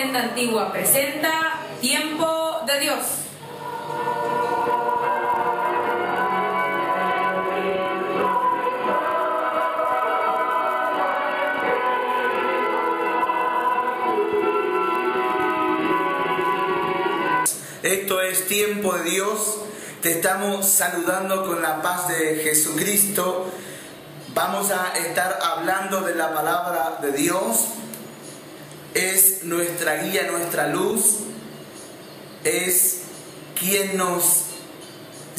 Ofrenda Antigua presenta Tiempo de Dios. Esto es Tiempo de Dios. Te estamos saludando con la paz de Jesucristo. Vamos a estar hablando de la palabra de Dios. Es nuestra guía, nuestra luz. Es quien nos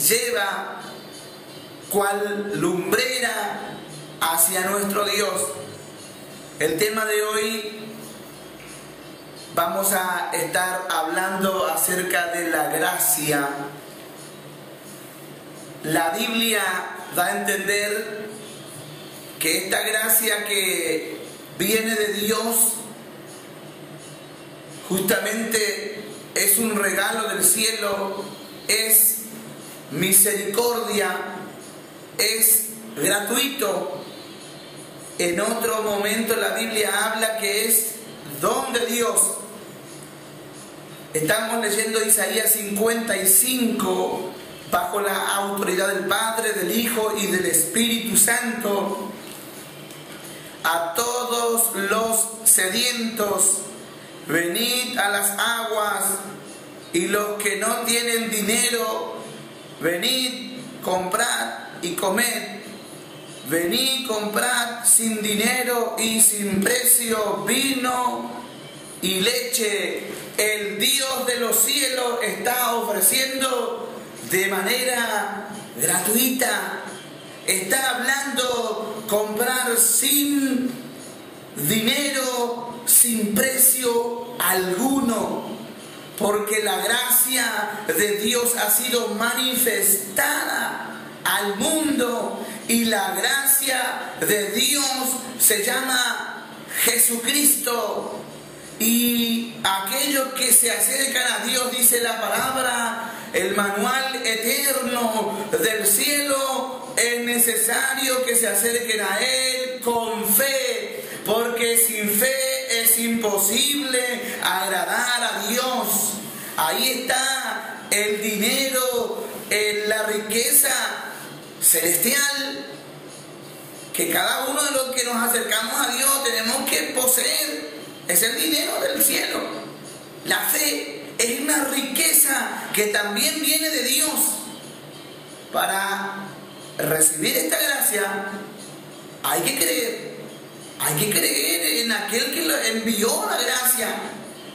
lleva cual lumbrera hacia nuestro Dios. El tema de hoy, vamos a estar hablando acerca de la gracia. La Biblia da a entender que esta gracia que viene de Dios justamente es un regalo del cielo, es misericordia, es gratuito. En otro momento la Biblia habla que es don de Dios. Estamos leyendo Isaías 55 bajo la autoridad del Padre, del Hijo y del Espíritu Santo. A todos los sedientos, venid a las aguas, y los que no tienen dinero, venid, comprad y comed. Venid, comprad sin dinero y sin precio vino y leche. El Dios de los cielos está ofreciendo de manera gratuita. Está hablando comprar sin dinero, sin precio alguno, porque la gracia de Dios ha sido manifestada al mundo, y la gracia de Dios se llama Jesucristo. Y aquellos que se acercan a Dios, dice la palabra, el manual eterno del cielo, es necesario que se acerquen a Él con fe, porque sin fe es imposible agradar a Dios. Ahí está el dinero, la riqueza celestial que cada uno de los que nos acercamos a Dios tenemos que poseer. Es el dinero del cielo. La fe es una riqueza que también viene de Dios. Para recibir esta gracia hay que creer. Hay que creer en aquel que envió la gracia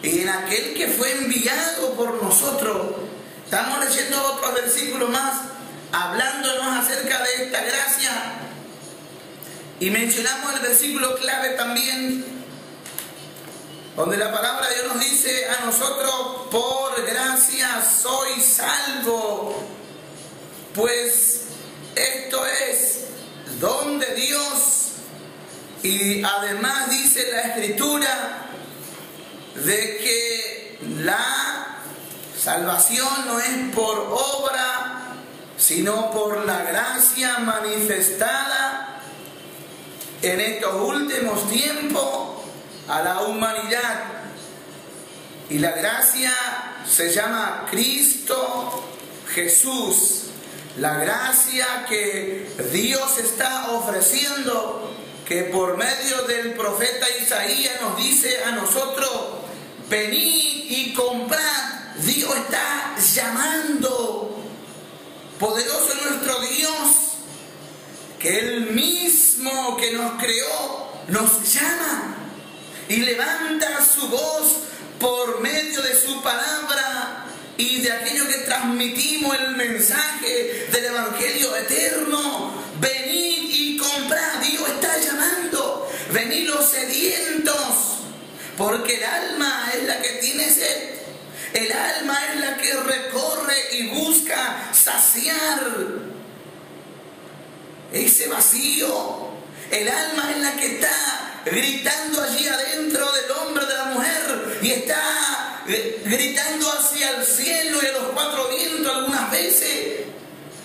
y en aquel que fue enviado por nosotros. Estamos leyendo otros versículos más hablándonos acerca de esta gracia, y mencionamos el versículo clave también, donde la palabra de Dios nos dice a nosotros: por gracia soy salvo. Pues esto es don de Dios. Y además dice la Escritura de que la salvación no es por obra, sino por la gracia manifestada en estos últimos tiempos a la humanidad. Y la gracia se llama Cristo Jesús. La gracia que Dios está ofreciendo, que por medio del profeta Isaías nos dice a nosotros: venid y comprad. Dios está llamando. Poderoso nuestro Dios, que Él mismo que nos creó nos llama y levanta su voz por medio de su palabra y de aquello que transmitimos, el mensaje del Evangelio eterno. Venid y comprad. Dios está llamando. Venid los sedientos, porque el alma es la que tiene sed. El alma es la que recorre y busca saciar ese vacío. El alma es la que está gritando allí adentro del hombre, de la mujer, y está gritando hacia el cielo y a los cuatro vientos algunas veces,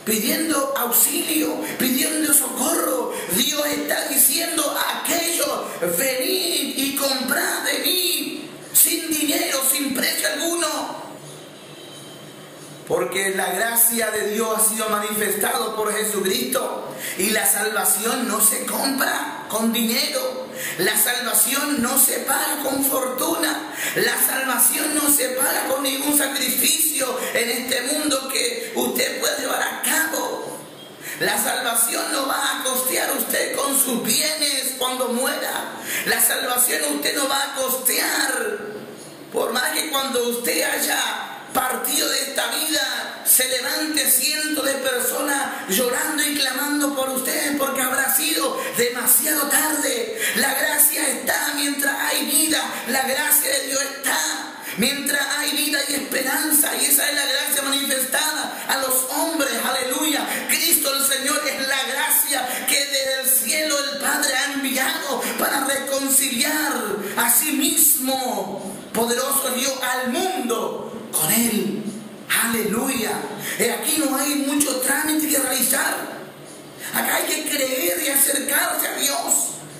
pidiendo auxilio, pidiendo socorro. Dios está diciendo a aquellos: venid y comprad de mí. sin dinero, sin precio alguno. Porque la gracia de Dios ha sido manifestado por Jesucristo. Y la salvación no se compra con dinero. La salvación no se paga con fortuna. La salvación no se paga con ningún sacrificio en este mundo que usted pueda llevar a cabo. La salvación no va a costear usted con sus bienes cuando muera. La salvación usted no va a costear. Por más que cuando usted haya partido de esta vida se levante cientos de personas llorando y clamando por ustedes porque habrá sido demasiado tarde. La gracia está mientras hay vida. La gracia de Dios está mientras hay vida y esperanza, y esa es la gracia manifestada a los hombres. Aleluya. Cristo el Señor es la gracia que desde el cielo el Padre ha enviado para reconciliar a sí mismo, poderoso Dios, al mundo con Él. Aleluya. Aquí no hay mucho trámite que realizar. Acá hay que creer y acercarse a Dios.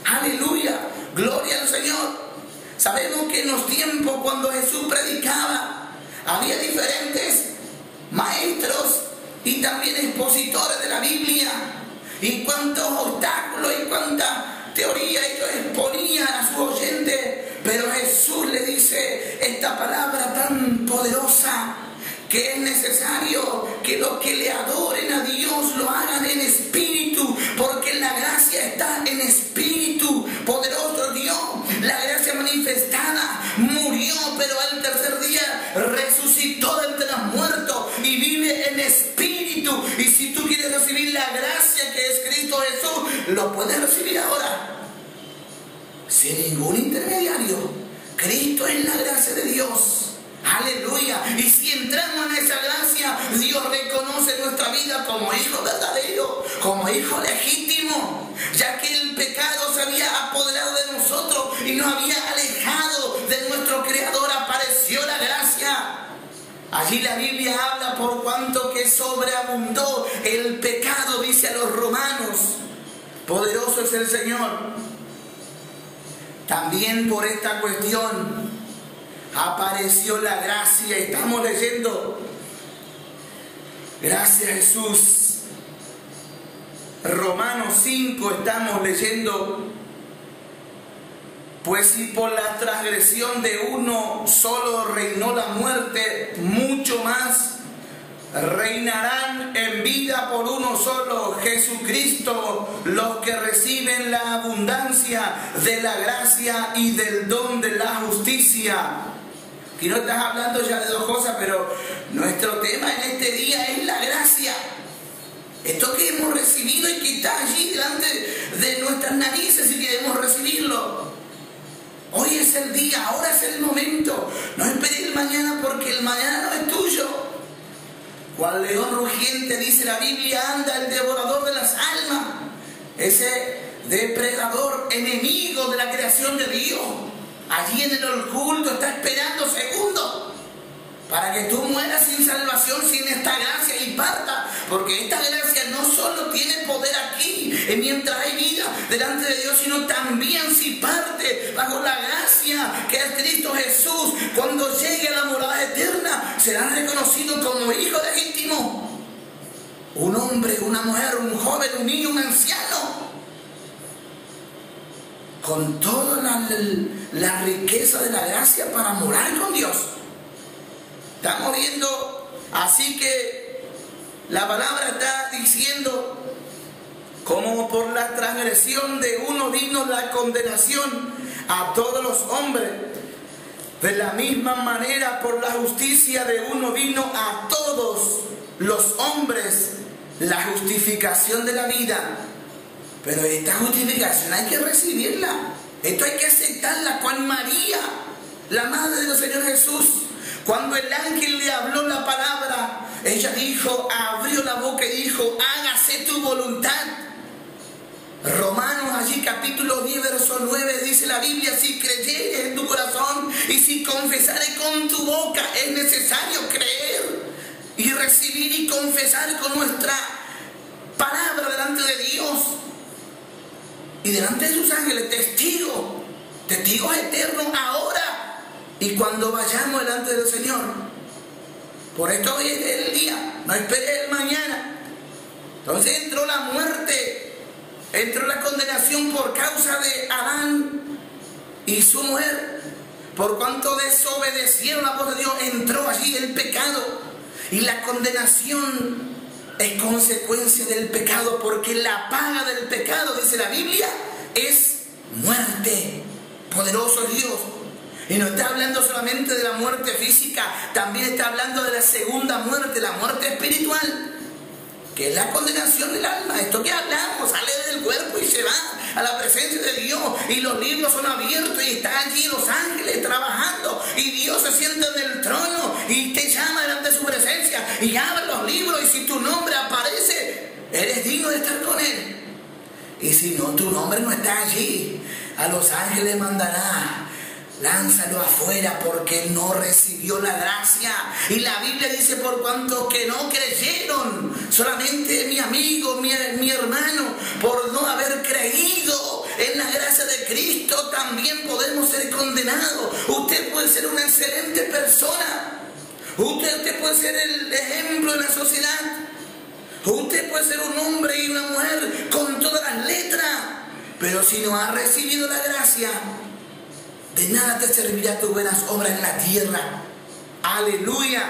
Aleluya. Gloria al Señor. Sabemos que en los tiempos cuando Jesús predicaba había diferentes maestros y también expositores de la Biblia, y cuántos obstáculos y cuánta teoría ellos exponían a sus oyentes. Pero Jesús le dice esta palabra tan poderosa, que es necesario que los que le adoren a Dios lo hagan en espíritu, porque la gracia está en espíritu. Poderoso Dios, la gracia manifestada, murió, pero al tercer día resucitó de entre los muertos y vive en espíritu. Y si tú quieres recibir la gracia que es Cristo Jesús, lo puedes recibir ahora, sin ningún intermediario. Cristo es la gracia de Dios. Aleluya. Y si entramos en esa gracia, Dios reconoce nuestra vida como hijo verdadero, como hijo legítimo, ya que el pecado se había apoderado de nosotros y nos había alejado de nuestro Creador. Apareció la gracia. Allí la Biblia habla por cuanto que sobreabundó el pecado, dice a los romanos. Poderoso es el Señor. También por esta cuestión apareció la gracia. Estamos leyendo, gracias Jesús, Romanos 5 estamos leyendo. Pues si por la transgresión de uno solo reinó la muerte, mucho más reinarán en vida por uno solo, Jesucristo, los que reciben la abundancia de la gracia y del don de la justicia. Aquí no estás hablando ya de dos cosas, pero nuestro tema en este día es la gracia. Esto que hemos recibido y que está allí delante de nuestras narices y queremos recibirlo. Hoy es el día, ahora es el momento. No esperes el mañana, porque el mañana no es tuyo. Cual león rugiente, dice la Biblia, anda el devorador de las almas. Ese depredador, enemigo de la creación de Dios, allí en el oculto está esperando segundos para que tú mueras sin salvación, sin esta gracia, y parta. Porque esta gracia no solo tiene poder aquí, mientras hay vida delante de Dios, sino también si parte bajo la gracia que es Cristo Jesús. Cuando llegue a la morada eterna, serán reconocidos como hijos legítimos. Un hombre, una mujer, un joven, un niño, un anciano, con toda la riqueza de la gracia para morar con Dios. Estamos viendo, así que la palabra está diciendo, como por la transgresión de uno vino la condenación a todos los hombres, de la misma manera por la justicia de uno vino a todos los hombres la justificación de la vida. Pero esta justificación hay que recibirla, esto hay que aceptarla. Cual María, la madre del Señor Jesús, cuando el ángel le habló la palabra, ella dijo, abrió la boca y dijo, hágase tu voluntad. Romanos allí capítulo 10 verso 9 dice la Biblia, si creyeres en tu corazón y si confesares con tu boca, es necesario creer y recibir y confesar con nuestra palabra delante de Dios y delante de sus ángeles, testigos eternos ahora y cuando vayamos delante del Señor. Por esto hoy es el día, no esperes el mañana. Entonces entró la muerte, entró la condenación por causa de Adán y su mujer. Por cuanto desobedecieron la voz de Dios, entró allí el pecado. Y la condenación es consecuencia del pecado, porque la paga del pecado, dice la Biblia, es muerte. Poderoso es Dios. Y no está hablando solamente de la muerte física, también está hablando de la segunda muerte, la muerte espiritual, que es la condenación del alma. Esto que hablamos sale del cuerpo y se va a la presencia de Dios, y los libros son abiertos y están allí los ángeles trabajando, y Dios se sienta en el trono y te llama delante de su presencia y abre los libros, y si tu nombre aparece, eres digno de estar con Él. Y si no, tu nombre no está allí, a los ángeles mandará: lánzalo afuera, porque no recibió la gracia. Y la Biblia dice: por cuanto que no creyeron, solamente mi amigo, mi hermano, por no haber creído en la gracia de Cristo, también podemos ser condenados. Usted puede ser una excelente persona, usted puede ser el ejemplo en la sociedad, usted puede ser un hombre y una mujer con todas las letras, pero si no ha recibido la gracia, de nada te servirá tus buenas obras en la tierra. Aleluya.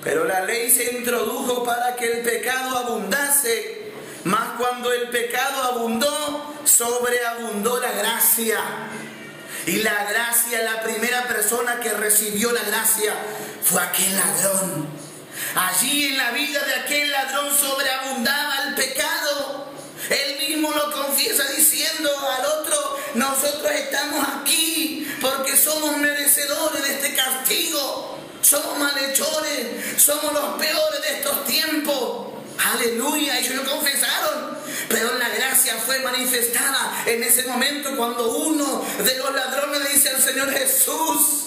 Pero la ley se introdujo para que el pecado abundase, mas cuando el pecado abundó, sobreabundó la gracia. Y la gracia, la primera persona que recibió la gracia fue aquel ladrón. Allí en la vida de aquel ladrón sobreabundaba el pecado. Él mismo lo confiesa diciendo al otro: nosotros estamos aquí porque somos merecedores de este castigo, somos malhechores, somos los peores de estos tiempos. Aleluya, ellos lo confesaron, pero la gracia fue manifestada en ese momento cuando uno de los ladrones le dice al Señor Jesús: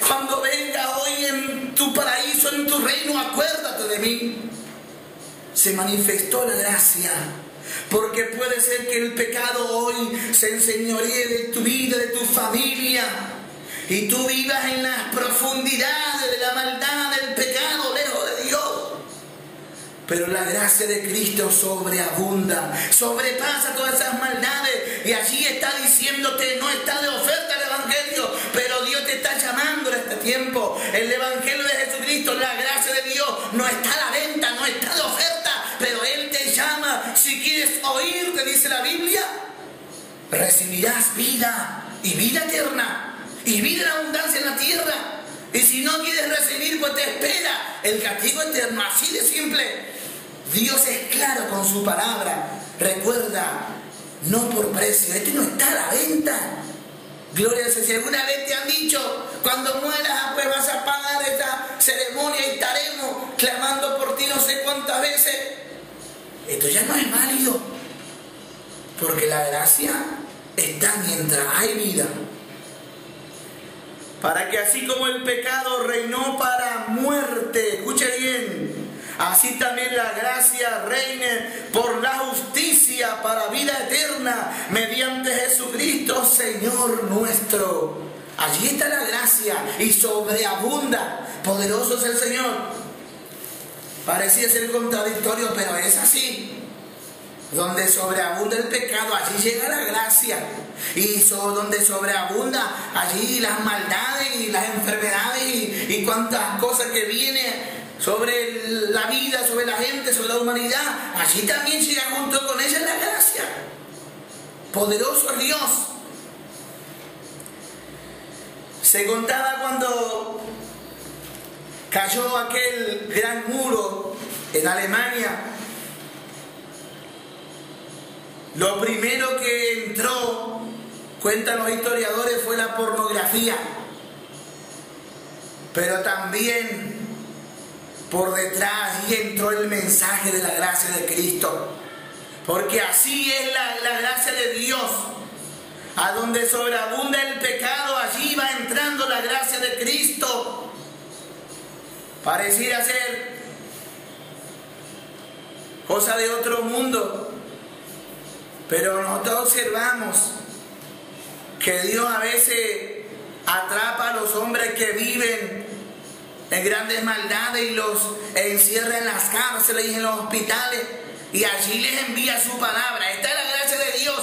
cuando venga hoy en tu paraíso, en tu reino, acuérdate de mí. Se manifestó la gracia. Porque puede ser que el pecado hoy se enseñoree de tu vida, de tu familia, y tú vivas en las profundidades de la maldad del pecado, lejos de Dios. Pero la gracia de Cristo sobreabunda, sobrepasa todas esas maldades, y allí está diciéndote: no está de oferta el Evangelio, pero Dios te está llamando en este tiempo. El Evangelio de Jesucristo, la gracia de Dios, no está a la venta, no está de oferta, pero Él te llama. Si quieres oír, te dice la Biblia, recibirás vida, y vida eterna, y vida en abundancia en la tierra. Y si no quieres recibir, pues te espera el castigo eterno. Así de simple. Dios es claro con su palabra. Recuerda, no por precio. Este no está a la venta. Gloria a Dios. Si alguna vez te han dicho: cuando mueras, pues vas a pagar esta ceremonia y estaremos clamando por ti no sé cuántas veces, esto ya no es válido, porque la gracia está mientras hay vida. Para que así como el pecado reinó para muerte, escuche bien, así también la gracia reine por la justicia para vida eterna, mediante Jesucristo Señor nuestro. Allí está la gracia y sobreabunda. Poderoso es el Señor. Parecía ser contradictorio, pero es así. Donde sobreabunda el pecado, allí llega la gracia. Y donde sobreabunda, allí las maldades y las enfermedades y cuantas cosas que vienen sobre la vida, sobre la gente, sobre la humanidad, allí también llega junto con ella la gracia. Poderoso es Dios. Se contaba cuando cayó aquel gran muro en Alemania, lo primero que entró, cuentan los historiadores, fue la pornografía. Pero también por detrás allí entró el mensaje de la gracia de Cristo. Porque así es la gracia de Dios. A donde sobreabunda el pecado, allí va entrando la gracia de Cristo. Pareciera ser cosa de otro mundo. Pero nosotros observamos que Dios a veces atrapa a los hombres que viven en grandes maldades y los encierra en las cárceles y en los hospitales, y allí les envía su palabra. Esta es la gracia de Dios.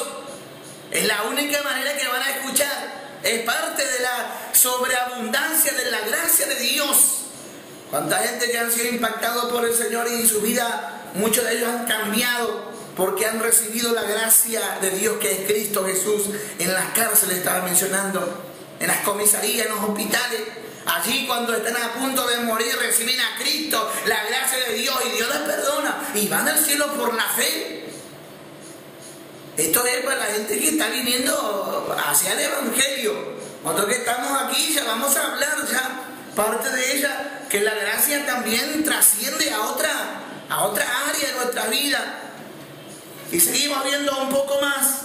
Es la única manera que van a escuchar. Es parte de la sobreabundancia de la gracia de Dios. Cuánta gente que han sido impactados por el Señor y en su vida, muchos de ellos han cambiado porque han recibido la gracia de Dios, que es Cristo Jesús. En las cárceles estaba mencionando, en las comisarías, en los hospitales. Allí cuando están a punto de morir reciben a Cristo, la gracia de Dios, y Dios les perdona y van al cielo por la fe. Esto es para la gente que está viniendo hacia el Evangelio. Nosotros que estamos aquí ya vamos a hablar ya parte de ella, que la gracia también trasciende a otra área de nuestra vida. Y seguimos viendo un poco más.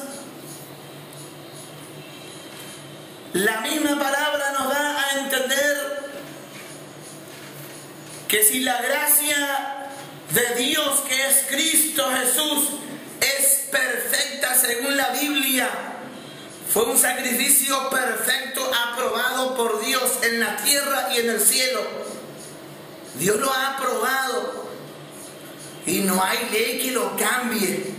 La misma palabra nos da a entender que si la gracia de Dios, que es Cristo Jesús, es perfecta según la Biblia, fue un sacrificio perfecto aprobado por Dios en la tierra y en el cielo. Dios lo ha aprobado y no hay ley que lo cambie.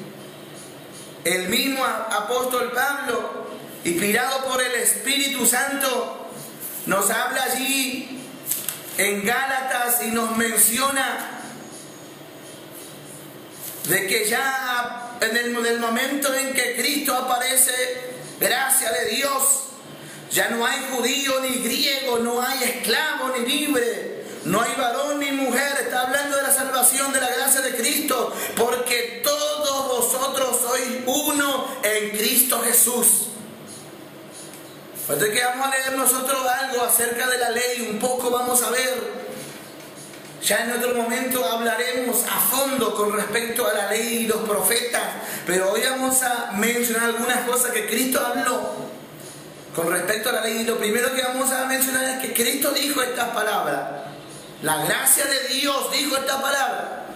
El mismo apóstol Pablo, inspirado por el Espíritu Santo, nos habla allí en Gálatas y nos menciona de que ya en el momento en que Cristo aparece, gracia de Dios, ya no hay judío ni griego, no hay esclavo ni libre, no hay varón ni mujer. Está hablando de la salvación, de la gracia de Cristo, porque todos vosotros sois uno en Cristo Jesús. Entonces que vamos a leer nosotros algo acerca de la ley, un poco vamos a ver. Ya en otro momento hablaremos a fondo con respecto a la ley y los profetas, pero hoy vamos a mencionar algunas cosas que Cristo habló con respecto a la ley. Y lo primero que vamos a mencionar es que Cristo dijo estas palabras. La gracia de Dios dijo esta palabra: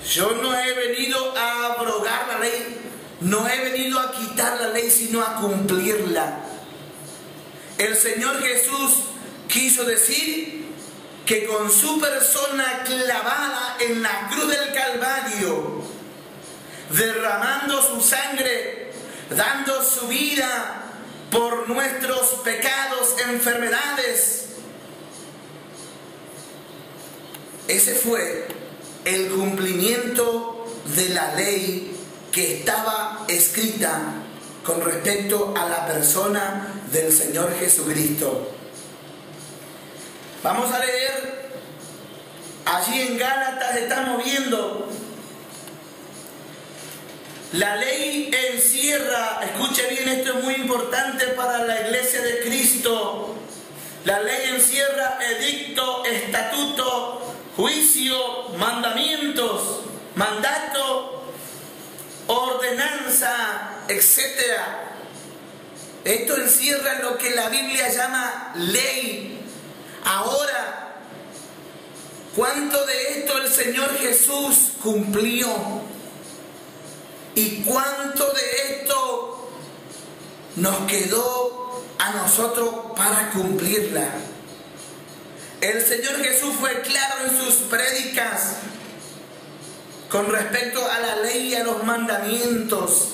yo no he venido a abrogar la ley, no he venido a quitar la ley, sino a cumplirla. El Señor Jesús quiso decir que con su persona clavada en la cruz del Calvario, derramando su sangre, dando su vida por nuestros pecados, enfermedades, ese fue el cumplimiento de la ley que estaba escrita con respecto a la persona del Señor Jesucristo. Vamos a leer, allí en Gálatas estamos viendo, la ley encierra, escuche bien, esto es muy importante para la iglesia de Cristo, la ley encierra edicto, estatuto, juicio, mandamientos, mandato, ordenanza, etc. Esto encierra lo que la Biblia llama ley. Ahora, ¿cuánto de esto el Señor Jesús cumplió? ¿Y cuánto de esto nos quedó a nosotros para cumplirla? El Señor Jesús fue claro en sus prédicas con respecto a la ley y a los mandamientos.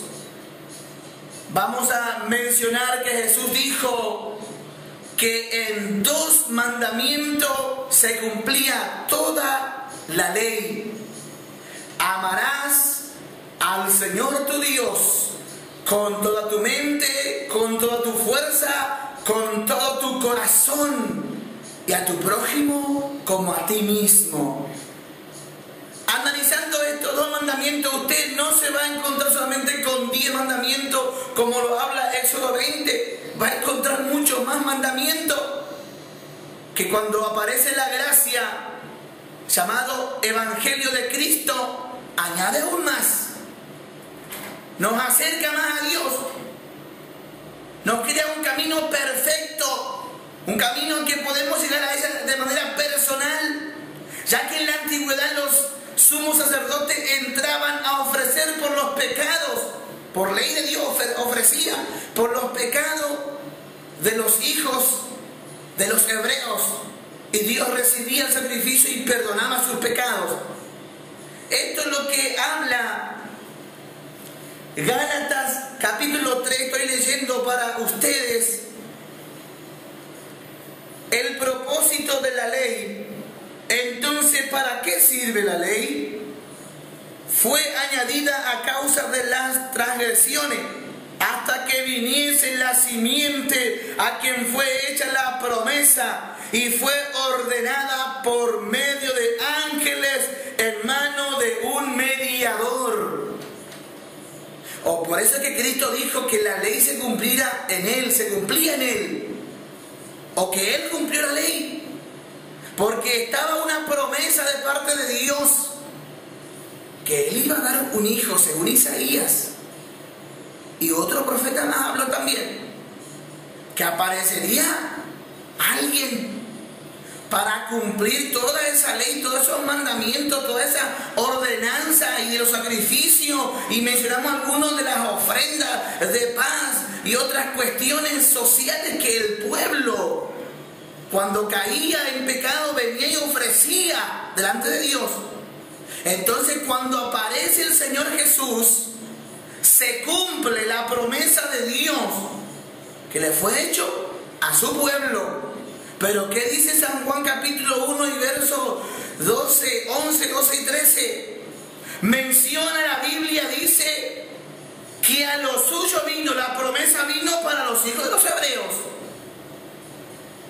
Vamos a mencionar que Jesús dijo que en 2 mandamientos se cumplía toda la ley. Amarás al Señor tu Dios con toda tu mente, con toda tu fuerza, con todo tu corazón, y a tu prójimo como a ti mismo. Analizando estos 2 mandamientos, usted no se va a encontrar solamente con 10 mandamientos como lo habla Éxodo 20. Va a encontrar muchos más mandamientos que cuando aparece la gracia llamado Evangelio de Cristo, añade aún más. Nos acerca más a Dios. Nos crea un camino perfecto, un camino en que podemos llegar a ella de manera personal, ya que en la antigüedad los sumos sacerdotes entraban a ofrecer por los pecados, por ley de Dios ofrecía por los pecados de los hijos de los hebreos, y Dios recibía el sacrificio y perdonaba sus pecados. Esto es lo que habla Gálatas capítulo 3, estoy leyendo para ustedes. El propósito de la ley. Entonces, ¿para qué sirve la ley? Fue añadida a causa de las transgresiones, hasta que viniese la simiente a quien fue hecha la promesa, y fue ordenada por medio de ángeles en mano de un mediador. Por eso es que Cristo dijo que la ley se cumplía en Él, se cumplía en Él. O que Él cumplió la ley. Porque estaba una promesa de parte de Dios, que Él iba a dar un hijo, según Isaías. Y otro profeta más habló también, que aparecería alguien para cumplir toda esa ley, todos esos mandamientos, toda esa ordenanza y de los sacrificios. Y mencionamos algunos de las ofrendas de paz y otras cuestiones sociales que el pueblo, cuando caía en pecado, venía y ofrecía delante de Dios. Entonces, cuando aparece el Señor Jesús, se cumple la promesa de Dios que le fue hecho a su pueblo. Pero ¿qué dice San Juan capítulo 1 y versos 12, 11, 12 y 13? Menciona la Biblia, dice que a lo suyo vino, la promesa vino para los hijos de los hebreos.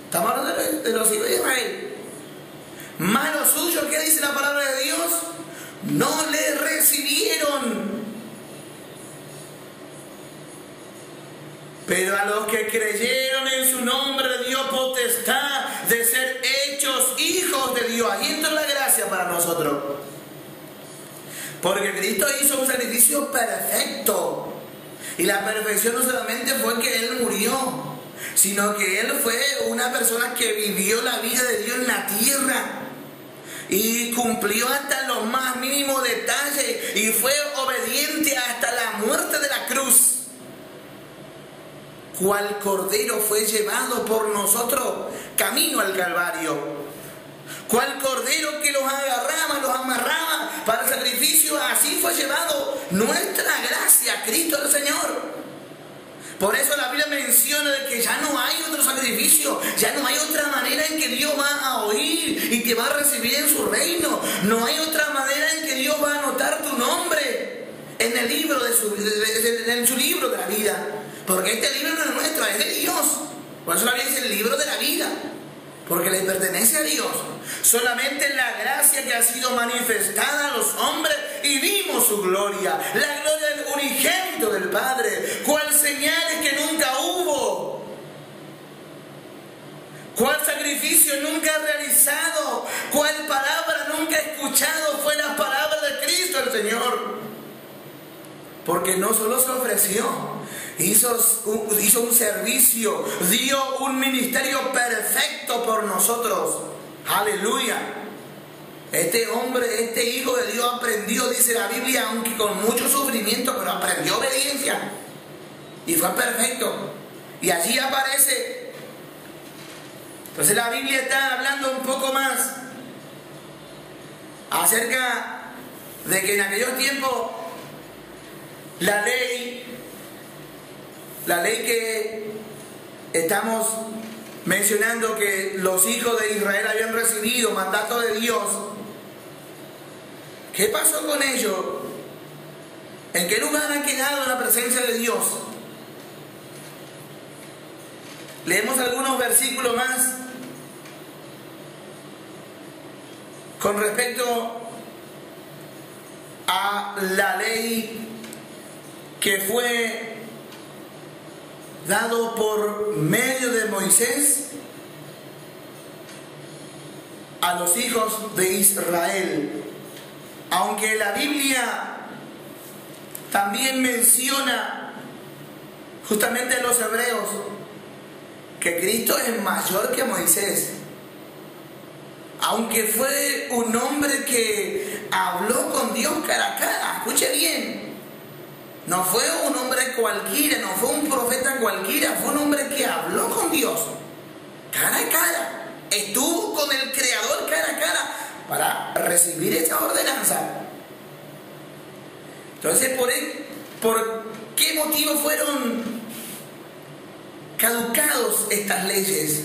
Estamos hablando de los hijos de Israel. Mas lo suyo, ¿qué dice la palabra de Dios? No le recibieron. Pero a los que creyeron en su nombre le dio potestad de ser hechos hijos de Dios. Ahí entra la gracia para nosotros. Porque Cristo hizo un sacrificio perfecto. Y la perfección no solamente fue que Él murió, sino que Él fue una persona que vivió la vida de Dios en la tierra. Y cumplió hasta los más mínimos detalles. Y fue obediente hasta la muerte de la cruz. Cual cordero fue llevado por nosotros camino al Calvario. Cual cordero que los agarraba, los amarraba para el sacrificio, así fue llevado nuestra gracia, Cristo el Señor. Por eso la Biblia menciona de que ya no hay otro sacrificio, ya no hay otra manera en que Dios va a oír y te va a recibir en su reino. No hay otra manera en que Dios va a anotar tu nombre en el libro en su libro de la vida. Porque este libro no es nuestro, es de Dios. Por eso la Biblia dice el libro de la vida, porque le pertenece a Dios. Solamente la gracia que ha sido manifestada a los hombres y vimos su gloria, la gloria del unigénito del Padre, cual señales que nunca hubo, cual sacrificio nunca realizado, cual palabra nunca escuchado fue la palabra de Cristo el Señor. Porque no solo se ofreció, hizo un servicio, dio un ministerio perfecto por nosotros. Aleluya. Este hombre, este hijo de Dios aprendió, dice la Biblia, aunque con mucho sufrimiento, pero aprendió obediencia. Y fue perfecto. Y allí aparece. Entonces la Biblia está hablando un poco más acerca de que en aquellos tiempos la ley que estamos mencionando, que los hijos de Israel habían recibido mandato de Dios, ¿qué pasó con ellos? ¿En qué lugar han quedado en la presencia de Dios? Leemos algunos versículos más con respecto a la ley que fue dado por medio de Moisés a los hijos de Israel. Aunque la Biblia también menciona justamente a los hebreos que Cristo es mayor que Moisés, aunque fue un hombre que habló con Dios cara a cara, escuche bien, No fue un hombre cualquiera, no fue un profeta cualquiera, fue un hombre que habló con Dios cara a cara. Estuvo con el Creador cara a cara para recibir esta ordenanza. Entonces, ¿por qué motivo fueron caducados estas leyes?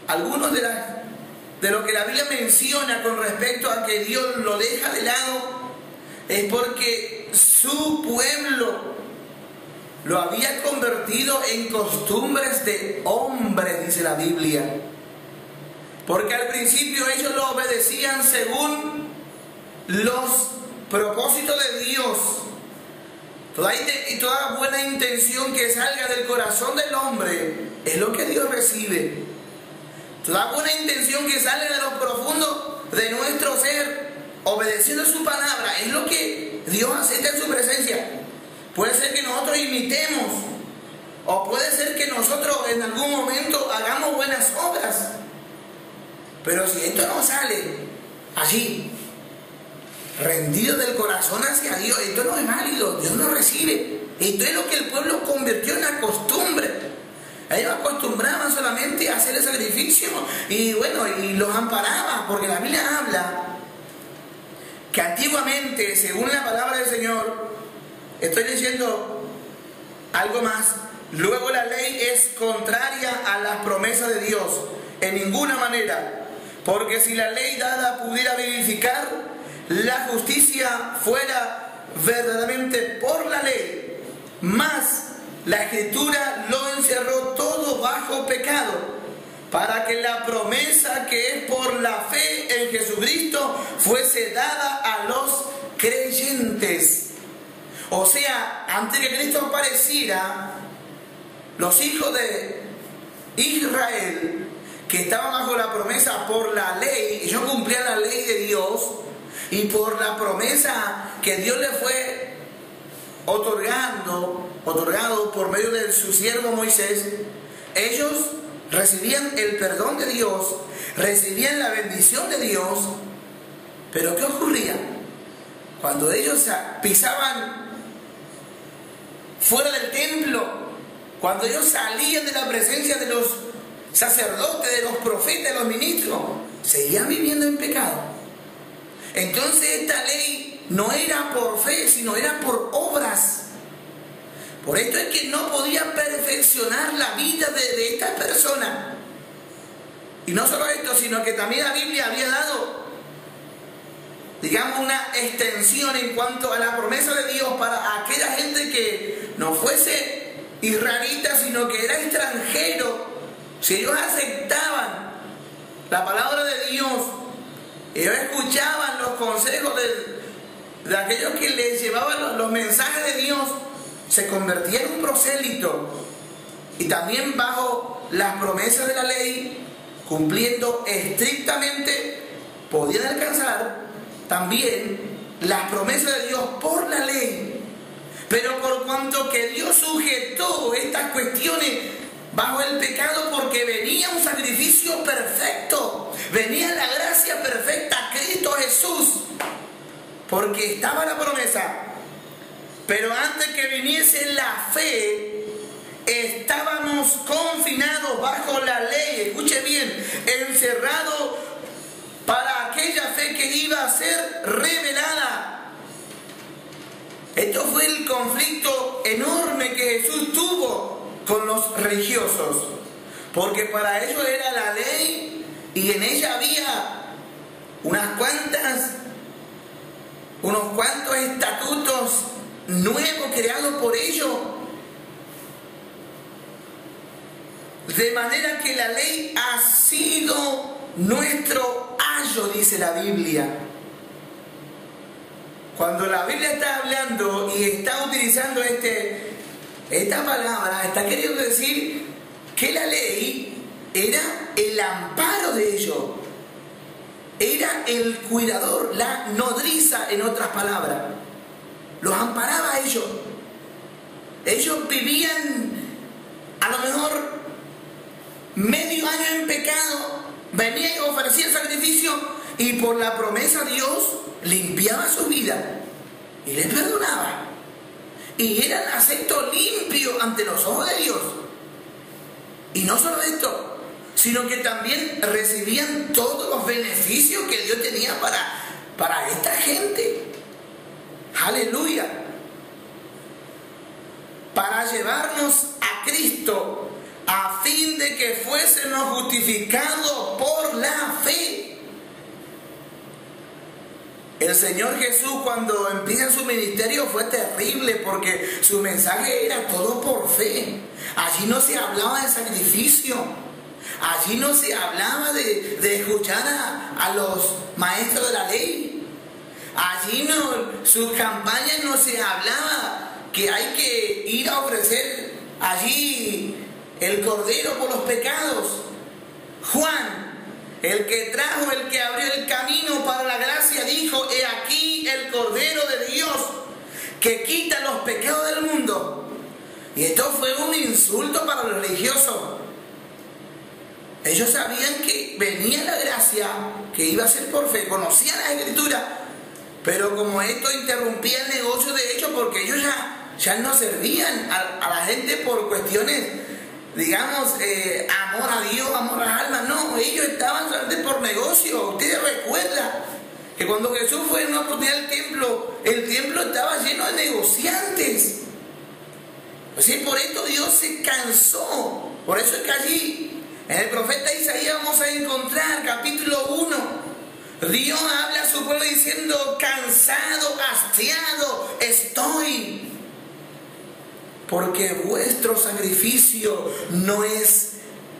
Algunos de lo que la Biblia menciona con respecto a que Dios lo deja de lado es porque su pueblo lo había convertido en costumbres de hombres, dice la Biblia. Porque al principio ellos lo obedecían según los propósitos de Dios. Toda buena intención que salga del corazón del hombre es lo que Dios recibe. Toda buena intención que salga de lo profundo de nuestro ser, obedeciendo su palabra, es lo que Dios acepta en su presencia. Puede ser que nosotros imitemos, o puede ser que nosotros en algún momento hagamos buenas obras. Pero si esto no sale allí, rendido del corazón hacia Dios, esto no es válido, Dios no recibe. Esto es lo que el pueblo convirtió en la costumbre. Ellos acostumbraban solamente a hacer el sacrificio y bueno, y los amparaba, porque la Biblia habla que antiguamente, según la palabra del Señor, estoy diciendo algo más, luego la ley es contraria a las promesas de Dios, en ninguna manera, porque si la ley dada pudiera vivificar, la justicia fuera verdaderamente por la ley, mas la Escritura lo encerró todo bajo pecado, para que la promesa que es por la fe en Jesucristo fuese dada a los creyentes. O sea, antes que Cristo apareciera, los hijos de Israel, que estaban bajo la promesa por la ley, ellos cumplían la ley de Dios, y por la promesa que Dios le fue otorgado por medio de su siervo Moisés, ellos recibían el perdón de Dios, recibían la bendición de Dios. Pero ¿qué ocurría? Cuando ellos pisaban fuera del templo, cuando ellos salían de la presencia de los sacerdotes, de los profetas, de los ministros, seguían viviendo en pecado. Entonces esta ley no era por fe, sino era por obras. Por esto es que no podía perfeccionar la vida de esta persona. Y no solo esto, sino que también la Biblia había dado, digamos, una extensión en cuanto a la promesa de Dios para aquella gente que no fuese israelita, sino que era extranjero. Si ellos aceptaban la palabra de Dios, ellos escuchaban los consejos de aquellos que les llevaban los mensajes de Dios, se convertía en un prosélito, y también bajo las promesas de la ley, cumpliendo estrictamente, podían alcanzar también las promesas de Dios por la ley. Pero por cuanto que Dios sujetó estas cuestiones bajo el pecado, porque venía un sacrificio perfecto, venía la gracia perfecta, Cristo Jesús, porque estaba la promesa. Pero antes que viniese la fe, estábamos confinados bajo la ley, escuche bien, encerrados para aquella fe que iba a ser revelada. Esto fue el conflicto enorme que Jesús tuvo con los religiosos, porque para ellos era la ley y en ella había unos cuantos estatutos nuevo creado por ellos, de manera que la ley ha sido nuestro ayo, dice la Biblia. Cuando la Biblia está hablando y está utilizando esta palabra, está queriendo decir que la ley era el amparo de ellos, era el cuidador, la nodriza, en otras palabras. Los amparaba a ellos. Ellos vivían a lo mejor medio año en pecado, venía y ofrecía el sacrificio, y por la promesa Dios limpiaba su vida y les perdonaba. y eran acepto limpio ante los ojos de Dios. Y no solo esto, sino que también recibían todos los beneficios que Dios tenía para esta gente. Aleluya. Para llevarnos a Cristo, a fin de que fuésemos justificados por la fe. El Señor Jesús, cuando empieza su ministerio, fue terrible porque su mensaje era todo por fe. Allí no se hablaba de sacrificio. Allí no se hablaba de escuchar a los maestros de la ley. Allí no, sus campañas no se hablaba que hay que ir a ofrecer allí el cordero por los pecados. Juan, el que trajo, el que abrió el camino para la gracia, dijo: he aquí el Cordero de Dios que quita los pecados del mundo. Y esto fue un insulto para los religiosos. Ellos sabían que venía la gracia, que iba a ser por fe, conocían la Escritura, pero como esto interrumpía el negocio de ellos, porque ellos ya no servían a la gente por cuestiones, digamos, amor a Dios, amor a las almas. No, ellos estaban solamente por negocio. Ustedes recuerdan que cuando Jesús fue en una oportunidad al templo, el templo estaba lleno de negociantes. Así, por esto Dios se cansó. Por eso es que allí en el profeta Isaías vamos a encontrar, capítulo 1, Dios habla a su pueblo diciendo: cansado, hastiado estoy, porque vuestro sacrificio no es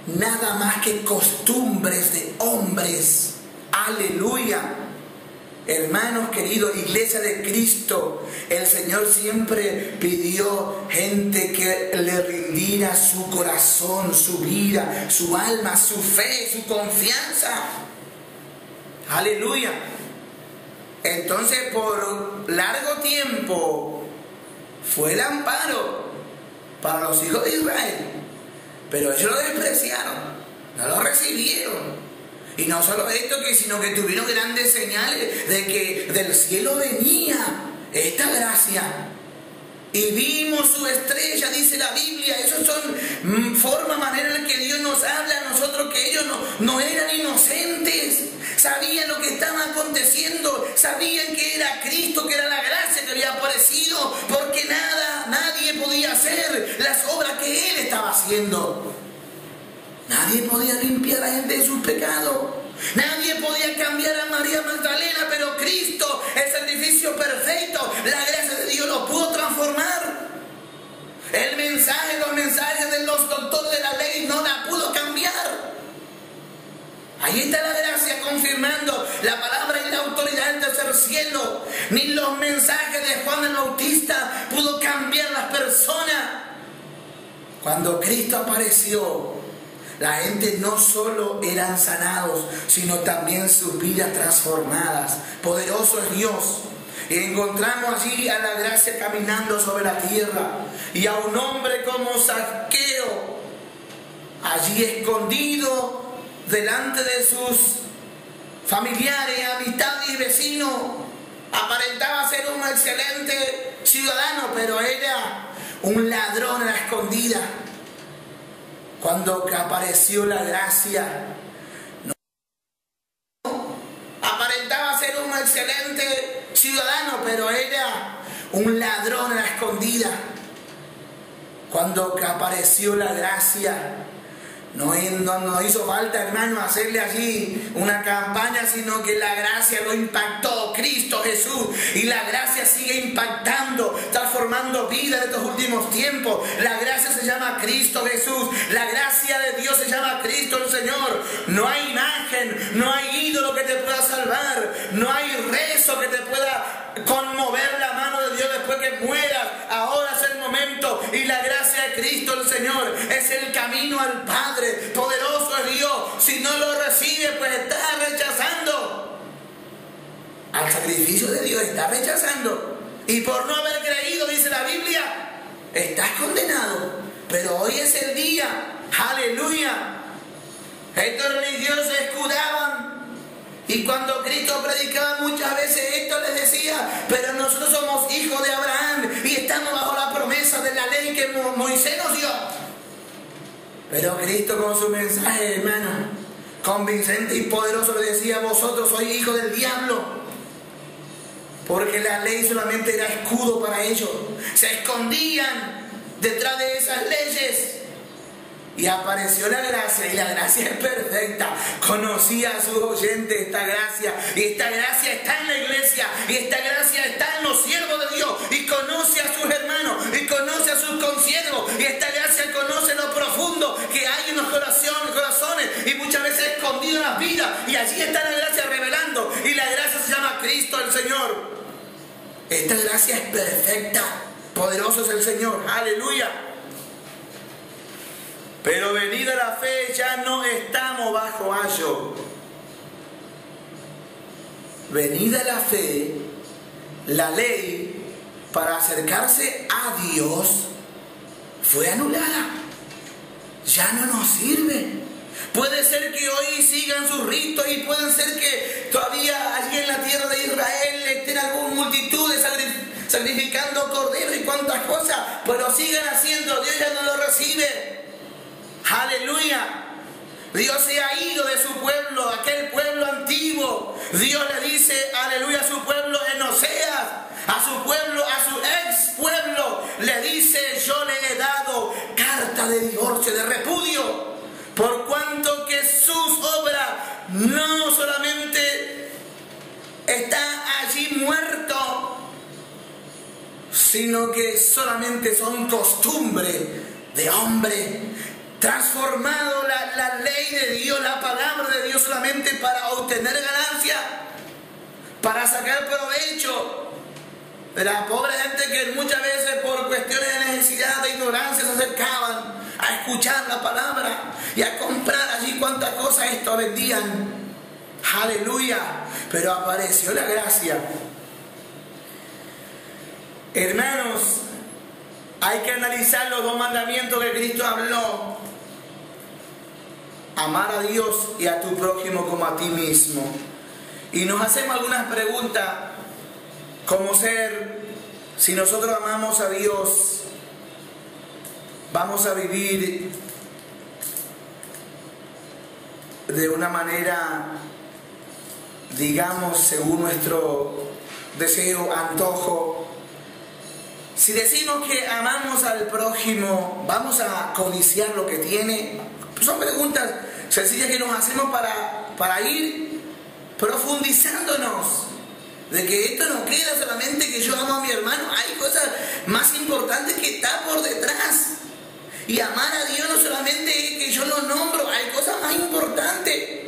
nada más que costumbres de hombres. Aleluya. Hermanos queridos, iglesia de Cristo, el Señor siempre pidió gente que le rindiera su corazón, su vida, su alma, su fe, su confianza. Aleluya. Entonces, por largo tiempo fue el amparo para los hijos de Israel, pero ellos lo despreciaron, no lo recibieron. Y no solo esto, sino que tuvieron grandes señales de que del cielo venía esta gracia. Y vimos su estrella, dice la Biblia. Esas son forma, manera en que Dios nos habla a nosotros, que ellos no eran inocentes. Sabían lo que estaba aconteciendo, sabían que era Cristo, que era la gracia que había aparecido, porque nadie podía hacer las obras que Él estaba haciendo. Nadie podía limpiar a la gente de sus pecados. Nadie podía cambiar a María Magdalena, pero Cristo, el sacrificio perfecto, la gracia de Dios lo pudo transformar. Los mensajes de los doctores de la ley no la pudo cambiar. Ahí está la gracia confirmando la palabra y la autoridad del tercer cielo. Ni los mensajes de Juan el Bautista pudo cambiar las personas. Cuando Cristo apareció, la gente no solo eran sanados, sino también sus vidas transformadas. Poderoso es Dios. Y encontramos allí a la gracia caminando sobre la tierra. Y a un hombre como Zaqueo, allí escondido delante de sus familiares, amistades y vecinos. Aparentaba ser un excelente ciudadano, pero era un ladrón a la escondida. Cuando apareció la gracia, aparentaba ser un excelente ciudadano, pero era un ladrón a la escondida. Cuando apareció la gracia, no hizo falta, hermano, hacerle allí una campaña, sino que la gracia lo impactó, Cristo Jesús. Y la gracia sigue impactando, transformando vidas de estos últimos tiempos. La gracia se llama Cristo Jesús. La gracia de Dios se llama Cristo el Señor. No hay imagen, no hay ídolo que te pueda salvar. No hay rezo que te pueda conmover la mano de Dios después que mueras. Ahora es el momento. Y la gracia de Cristo el Señor es el camino al Padre. Poderoso es Dios. Si no lo recibes, pues estás rechazando al sacrificio de Dios, estás rechazando. Y por no haber creído, dice la Biblia, estás condenado. Pero hoy es el día. Aleluya. Estos religiosos se escudaban. Y cuando Cristo predicaba muchas veces esto les decía: pero nosotros somos hijos de Abraham y estamos bajo la Moisés nos dio. Pero Cristo con su mensaje, hermano, convincente y poderoso, le decía: vosotros sois hijos del diablo. Porque la ley solamente era escudo para ellos. Se escondían detrás de esas leyes. Y apareció la gracia, y la gracia es perfecta. Conocía a sus oyentes esta gracia, y esta gracia está en la iglesia, y esta gracia está en los siervos de Dios, y conoce a sus hermanos, y conoce a sus consiervos, y esta gracia conoce lo profundo que hay en los corazones, y muchas veces escondido en las vidas, y allí está la gracia revelando, y la gracia se llama Cristo el Señor. Esta gracia es perfecta, poderoso es el Señor, aleluya. Pero venida la fe, ya no estamos bajo ayo. Venida la fe, la ley para acercarse a Dios fue anulada. Ya no nos sirve. Puede ser que hoy sigan sus ritos, y puede ser que todavía allí en la tierra de Israel estén algunas multitudes sacrificando corderos y cuantas cosas, pero sigan haciendo, Dios ya no lo recibe. Aleluya. Dios se ha ido de su pueblo, aquel pueblo antiguo. Dios le dice, aleluya, a su pueblo en Oseas, a su pueblo, a su ex pueblo, le dice: yo le he dado carta de divorcio, de repudio, por cuanto que sus obras no solamente están allí muertos, sino que solamente son costumbre de hombre. Transformado la ley de Dios, la palabra de Dios, solamente para obtener ganancia, para sacar provecho. De la pobre gente que muchas veces por cuestiones de necesidad, de ignorancia, se acercaban a escuchar la palabra y a comprar allí cuantas cosas esto vendían. Aleluya. Pero apareció la gracia. Hermanos, hay que analizar los dos mandamientos que Cristo habló: amar a Dios y a tu prójimo como a ti mismo. Y nos hacemos algunas preguntas, como ser: si nosotros amamos a Dios, vamos a vivir de una manera, digamos, según nuestro deseo, antojo. Si decimos que amamos al prójimo, ¿vamos a codiciar lo que tiene? Son preguntas sencillas que nos hacemos para ir profundizándonos, de que esto no queda solamente que yo amo a mi hermano, hay cosas más importantes que están por detrás. Y amar a Dios no solamente es que yo lo nombro, hay cosas más importantes.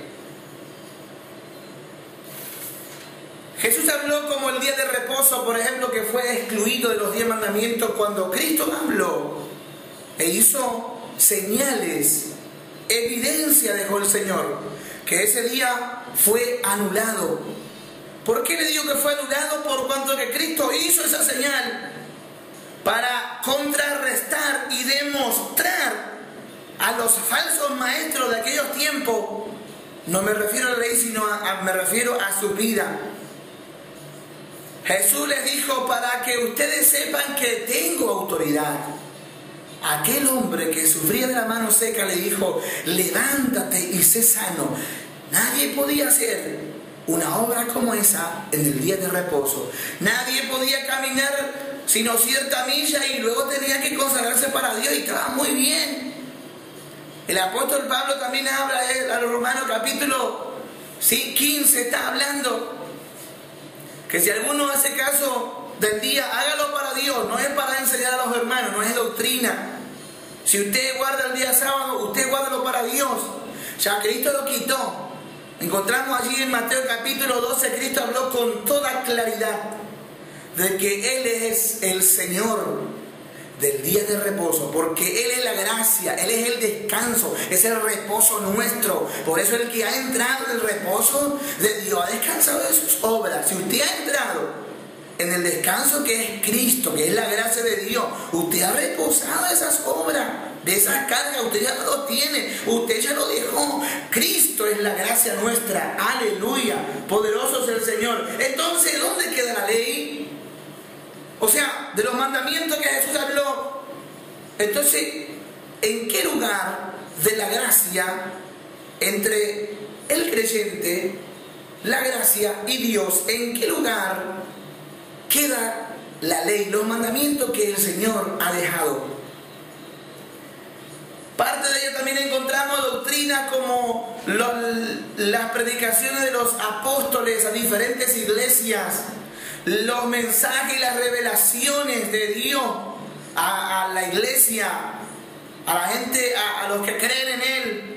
Jesús habló como el día de reposo, por ejemplo, que fue excluido de los 10 mandamientos. Cuando Cristo habló e hizo señales, evidencia dejó el Señor, que ese día fue anulado. ¿Por qué le digo que fue anulado? Por cuanto que Cristo hizo esa señal para contrarrestar y demostrar a los falsos maestros de aquellos tiempos. No me refiero a la ley, sino me refiero a su vida. Jesús les dijo: para que ustedes sepan que tengo autoridad. Aquel hombre que sufría de la mano seca le dijo: levántate y sé sano. Nadie podía hacer una obra como esa en el día de reposo. Nadie podía caminar sino cierta milla y luego tenía que consagrarse para Dios, y estaba muy bien. El apóstol Pablo también habla a los Romanos capítulo 15, está hablando que si alguno hace caso del día, hágalo para Dios, no es para enseñar a los hermanos, no es doctrina. Si usted guarda el día sábado, usted guárdalo para Dios. Ya Cristo lo quitó. Encontramos allí en Mateo capítulo 12, Cristo habló con toda claridad de que Él es el Señor del día de reposo, porque Él es la gracia, Él es el descanso, es el reposo nuestro. Por eso el que ha entrado en el reposo de Dios ha descansado de sus obras. Si usted ha entrado en el descanso que es Cristo, que es la gracia de Dios, usted ha reposado de esas obras, de esas cargas, usted ya no lo tiene, usted ya lo dejó. Cristo es la gracia nuestra, aleluya, poderoso es el Señor. Entonces, ¿dónde queda la ley? O sea, de los mandamientos que Jesús habló, Entonces, ¿en qué lugar de la gracia entre el creyente, la gracia y Dios, en qué lugar queda la ley, los mandamientos que el Señor ha dejado? Parte de ello también encontramos doctrinas como las predicaciones de los apóstoles a diferentes iglesias, los mensajes y las revelaciones de Dios a la iglesia, a la gente, a los que creen en Él.